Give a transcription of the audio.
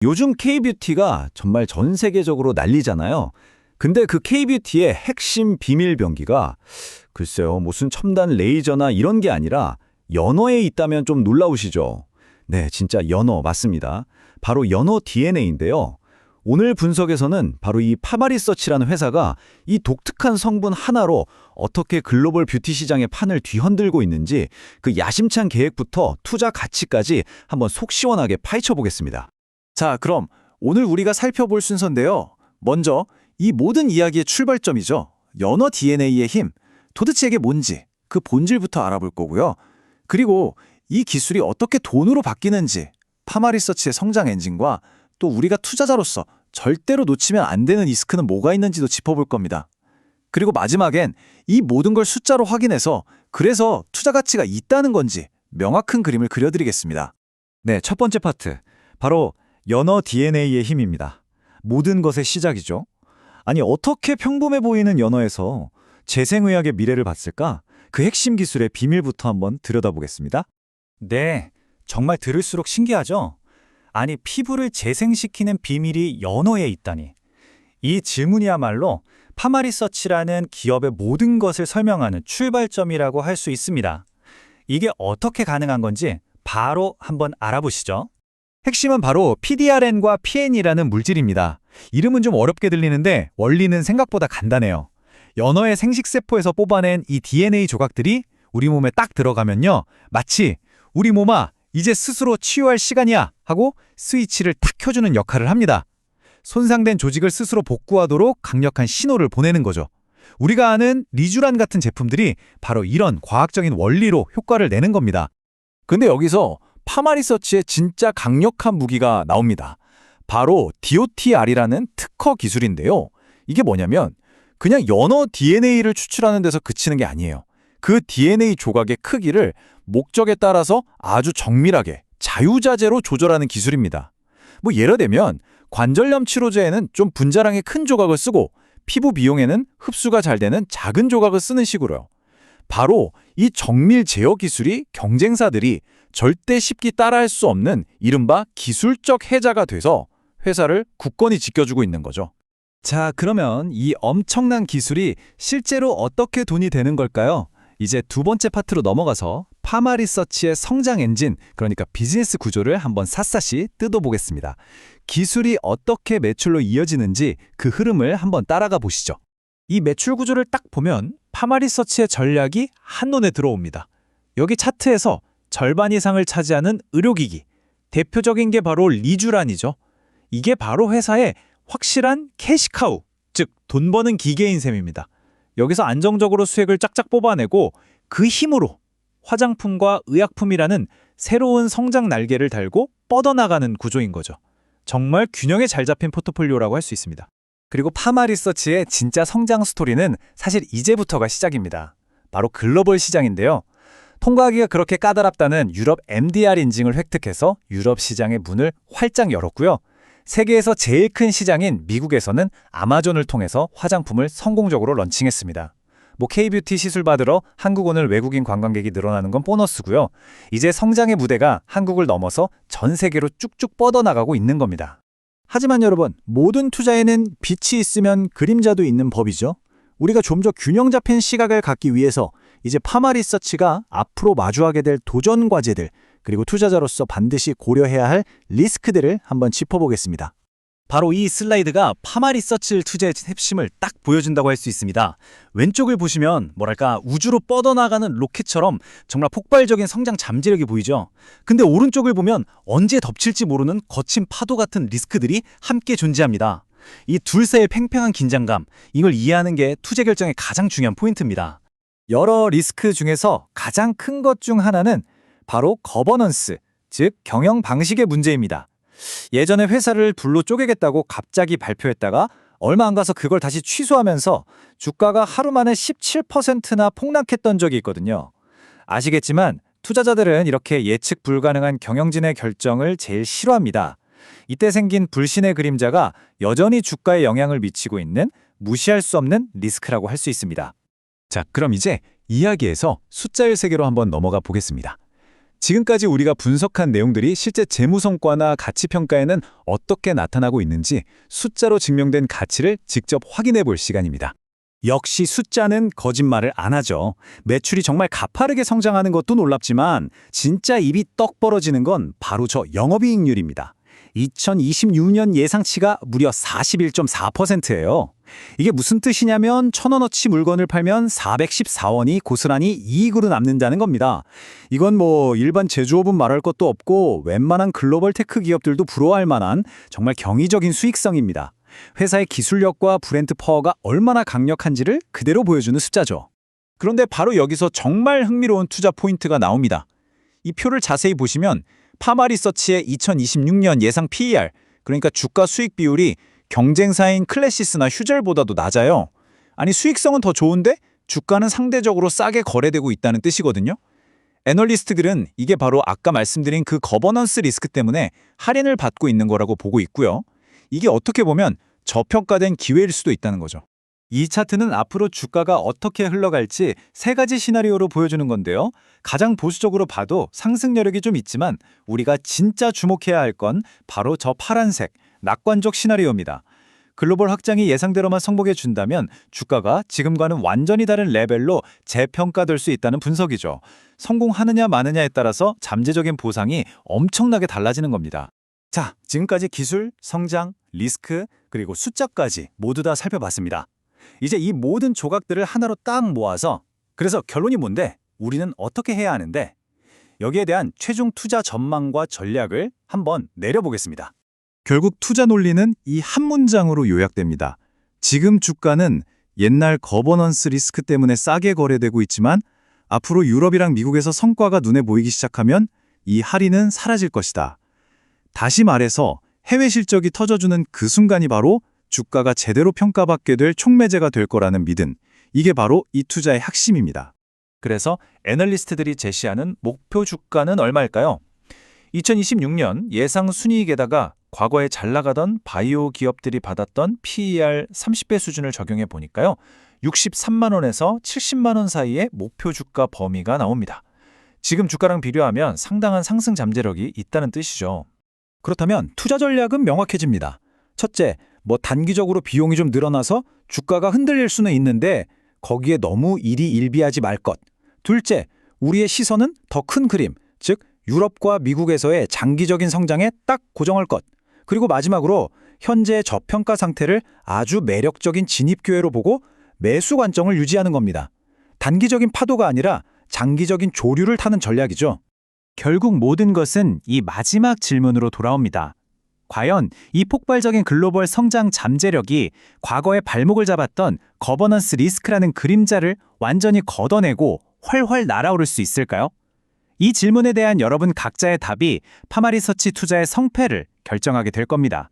요즘 K뷰티가 정말 전 세계적으로 난리잖아요. 근데 그 K뷰티의 핵심 비밀 병기가 글쎄요, 무슨 첨단 레이저나 이런 게 아니라 연어에 있다면 좀 놀라우시죠? 네, 진짜 연어 맞습니다. 바로 연어 DNA인데요. 오늘 분석에서는 바로 이 파마리서치라는 회사가 이 독특한 성분 하나로 어떻게 글로벌 뷰티 시장의 판을 뒤흔들고 있는지 그 야심찬 계획부터 투자 가치까지 한번 속 시원하게 파헤쳐 보겠습니다. 자, 그럼 오늘 우리가 살펴볼 순서인데요. 먼저 이 모든 이야기의 출발점이죠. 연어 DNA의 힘, 도대체 이게 뭔지 그 본질부터 알아볼 거고요. 그리고 이 기술이 어떻게 돈으로 바뀌는지, 파마리서치의 성장 엔진과 또 우리가 투자자로서 절대로 놓치면 안 되는 리스크는 뭐가 있는지도 짚어볼 겁니다. 그리고 마지막엔 이 모든 걸 숫자로 확인해서 그래서 투자 가치가 있다는 건지 명확한 그림을 그려드리겠습니다. 네, 첫 번째 파트. 바로 연어 DNA의 힘입니다. 모든 것의 시작이죠. 아니, 어떻게 평범해 보이는 연어에서 재생의학의 미래를 봤을까? 그 핵심 기술의 비밀부터 한번 들여다보겠습니다. 네, 정말 들을수록 신기하죠? 아니, 피부를 재생시키는 비밀이 연어에 있다니. 이 질문이야말로 파마리서치라는 기업의 모든 것을 설명하는 출발점이라고 할 수 있습니다. 이게 어떻게 가능한 건지 바로 한번 알아보시죠. 핵심은 바로 PDRN과 PN이라는 물질입니다. 이름은 좀 어렵게 들리는데 원리는 생각보다 간단해요. 연어의 생식세포에서 뽑아낸 이 DNA 조각들이 우리 몸에 딱 들어가면요, 마치 우리 몸아, 이제 스스로 치유할 시간이야 하고 스위치를 탁 켜주는 역할을 합니다. 손상된 조직을 스스로 복구하도록 강력한 신호를 보내는 거죠. 우리가 아는 리쥬란 같은 제품들이 바로 이런 과학적인 원리로 효과를 내는 겁니다. 근데 여기서 파마리서치의 진짜 강력한 무기가 나옵니다. 바로 DOTR이라는 특허 기술인데요. 이게 뭐냐면 그냥 연어 DNA를 추출하는 데서 그치는 게 아니에요. 그 DNA 조각의 크기를 목적에 따라서 아주 정밀하게 자유자재로 조절하는 기술입니다. 뭐 예를 들면 관절염 치료제에는 좀 분자량의 큰 조각을 쓰고 피부 미용에는 흡수가 잘 되는 작은 조각을 쓰는 식으로요. 바로 이 정밀 제어 기술이 경쟁사들이 절대 쉽게 따라할 수 없는 이른바 기술적 해자가 돼서 회사를 굳건히 지켜주고 있는 거죠. 자, 그러면 이 엄청난 기술이 실제로 어떻게 돈이 되는 걸까요? 이제 두 번째 파트로 넘어가서 파마리서치의 성장 엔진, 그러니까 비즈니스 구조를 한번 샅샅이 뜯어보겠습니다. 기술이 어떻게 매출로 이어지는지 그 흐름을 한번 따라가 보시죠. 이 매출 구조를 딱 보면 파마리서치의 전략이 한눈에 들어옵니다. 여기 차트에서 절반 이상을 차지하는 의료기기, 대표적인 게 바로 리쥬란이죠. 이게 바로 회사의 확실한 캐시카우, 즉 돈 버는 기계인 셈입니다. 여기서 안정적으로 수익을 쫙쫙 뽑아내고 그 힘으로 화장품과 의약품이라는 새로운 성장 날개를 달고 뻗어나가는 구조인 거죠. 정말 균형에 잘 잡힌 포트폴리오라고 할 수 있습니다. 그리고 파마리서치의 진짜 성장 스토리는 사실 이제부터가 시작입니다. 바로 글로벌 시장인데요. 통과하기가 그렇게 까다롭다는 유럽 MDR 인증을 획득해서 유럽 시장의 문을 활짝 열었고요. 세계에서 제일 큰 시장인 미국에서는 아마존을 통해서 화장품을 성공적으로 런칭했습니다. K뷰티 시술 받으러 한국 오는 외국인 관광객이 늘어나는 건 보너스고요. 이제 성장의 무대가 한국을 넘어서 전 세계로 쭉쭉 뻗어나가고 있는 겁니다. 하지만 여러분, 모든 투자에는 빛이 있으면 그림자도 있는 법이죠. 우리가 좀 더 균형 잡힌 시각을 갖기 위해서 이제 파마리서치가 앞으로 마주하게 될 도전 과제들, 그리고 투자자로서 반드시 고려해야 할 리스크들을 한번 짚어보겠습니다. 바로 이 슬라이드가 파마리서치 투자의 핵심을 딱 보여준다고 할 수 있습니다. 왼쪽을 보시면 뭐랄까 우주로 뻗어나가는 로켓처럼 정말 폭발적인 성장 잠재력이 보이죠. 근데 오른쪽을 보면 언제 덮칠지 모르는 거친 파도 같은 리스크들이 함께 존재합니다. 이 둘 사이의 팽팽한 긴장감, 이걸 이해하는 게 투자 결정의 가장 중요한 포인트입니다. 여러 리스크 중에서 가장 큰 것 중 하나는 바로 거버넌스, 즉 경영 방식의 문제입니다. 예전에 회사를 둘로 쪼개겠다고 갑자기 발표했다가 얼마 안 가서 그걸 다시 취소하면서 주가가 하루 만에 17%나 폭락했던 적이 있거든요. 아시겠지만 투자자들은 이렇게 예측 불가능한 경영진의 결정을 제일 싫어합니다. 이때 생긴 불신의 그림자가 여전히 주가에 영향을 미치고 있는 무시할 수 없는 리스크라고 할 수 있습니다. 자, 그럼 이제 이야기에서 숫자의 세계로 한번 넘어가 보겠습니다. 지금까지 우리가 분석한 내용들이 실제 재무 성과나 가치 평가에는 어떻게 나타나고 있는지 숫자로 증명된 가치를 직접 확인해 볼 시간입니다. 역시 숫자는 거짓말을 안 하죠. 매출이 정말 가파르게 성장하는 것도 놀랍지만 진짜 입이 떡 벌어지는 건 바로 저 영업이익률입니다. 2026년 예상치가 무려 41.4%예요. 이게 무슨 뜻이냐면 1,000원어치 물건을 팔면 414원이 고스란히 이익으로 남는다는 겁니다. 이건 뭐 일반 제조업은 말할 것도 없고 웬만한 글로벌 테크 기업들도 부러워할 만한 정말 경이적인 수익성입니다. 회사의 기술력과 브랜드 파워가 얼마나 강력한지를 그대로 보여주는 숫자죠. 그런데 바로 여기서 정말 흥미로운 투자 포인트가 나옵니다. 이 표를 자세히 보시면 파마리서치의 2026년 예상 PER, 그러니까 주가 수익 비율이 경쟁사인 클래시스나 휴젤보다도 낮아요. 아니 수익성은 더 좋은데 주가는 상대적으로 싸게 거래되고 있다는 뜻이거든요. 애널리스트들은 이게 바로 아까 말씀드린 그 거버넌스 리스크 때문에 할인을 받고 있는 거라고 보고 있고요. 이게 어떻게 보면 저평가된 기회일 수도 있다는 거죠. 이 차트는 앞으로 주가가 어떻게 흘러갈지 세 가지 시나리오로 보여주는 건데요. 가장 보수적으로 봐도 상승 여력이 좀 있지만 우리가 진짜 주목해야 할 건 바로 저 파란색, 낙관적 시나리오입니다. 글로벌 확장이 예상대로만 성공해 준다면 주가가 지금과는 완전히 다른 레벨로 재평가될 수 있다는 분석이죠. 성공하느냐 마느냐에 따라서 잠재적인 보상이 엄청나게 달라지는 겁니다. 자, 지금까지 기술, 성장, 리스크, 그리고 숫자까지 모두 다 살펴봤습니다. 이제 이 모든 조각들을 하나로 딱 모아서 그래서 결론이 뭔데? 우리는 어떻게 해야 하는데? 여기에 대한 최종 투자 전망과 전략을 한번 내려보겠습니다. 결국 투자 논리는 이 한 문장으로 요약됩니다. 지금 주가는 옛날 거버넌스 리스크 때문에 싸게 거래되고 있지만 앞으로 유럽이랑 미국에서 성과가 눈에 보이기 시작하면 이 할인은 사라질 것이다. 다시 말해서 해외 실적이 터져주는 그 순간이 바로 주가가 제대로 평가받게 될 촉매제가 될 거라는 믿음. 이게 바로 이 투자의 핵심입니다. 그래서 애널리스트들이 제시하는 목표 주가는 얼마일까요? 2026년 예상 순이익에다가 과거에 잘 나가던 바이오 기업들이 받았던 PER 30배 수준을 적용해 보니까요. 63만 원에서 70만 원 사이의 목표 주가 범위가 나옵니다. 지금 주가랑 비교하면 상당한 상승 잠재력이 있다는 뜻이죠. 그렇다면 투자 전략은 명확해집니다. 첫째, 단기적으로 비용이 좀 늘어나서 주가가 흔들릴 수는 있는데 거기에 너무 일희일비하지 말 것. 둘째, 우리의 시선은 더 큰 그림, 즉 유럽과 미국에서의 장기적인 성장에 딱 고정할 것. 그리고 마지막으로 현재의 저평가 상태를 아주 매력적인 진입 기회로 보고 매수 관점을 유지하는 겁니다. 단기적인 파도가 아니라 장기적인 조류를 타는 전략이죠. 결국 모든 것은 이 마지막 질문으로 돌아옵니다. 과연 이 폭발적인 글로벌 성장 잠재력이 과거에 발목을 잡았던 거버넌스 리스크라는 그림자를 완전히 걷어내고 훨훨 날아오를 수 있을까요? 이 질문에 대한 여러분 각자의 답이 파마리서치 투자의 성패를 결정하게 될 겁니다.